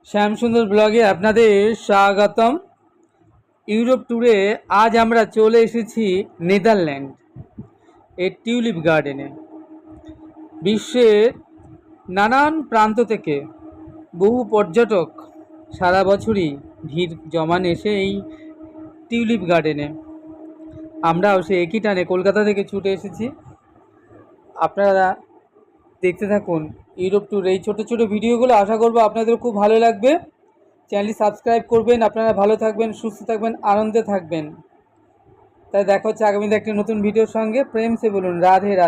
শ্যামসুন্দর ব্লগে আপনাদের স্বাগতম। ইউরোপ ট্যুরে আজ আমরা চলে এসেছি নেদারল্যান্ড এর টিউলিপ গার্ডেনে। বিশ্বের নানান প্রান্ত থেকে বহু পর্যটক সারা বছরই ভিড় জমান এসে এই টিউলিপ গার্ডেনে। আমরাও সে একই টানে কলকাতা থেকে ছুটে এসেছি। আপনারা দেখতে থাকুন ইউরোপ ট্যুর এই ছোটো ছোটো ভিডিওগুলো। আশা করবো আপনাদের খুব ভালো লাগবে। চ্যানেলটি সাবস্ক্রাইব করবেন। আপনারা ভালো থাকবেন, সুস্থ থাকবেন, আনন্দে থাকবেন। তাই দেখা হচ্ছে আগামীতে একটি নতুন ভিডিওর সঙ্গে। প্রেম সে বলুন রাধে রাধে।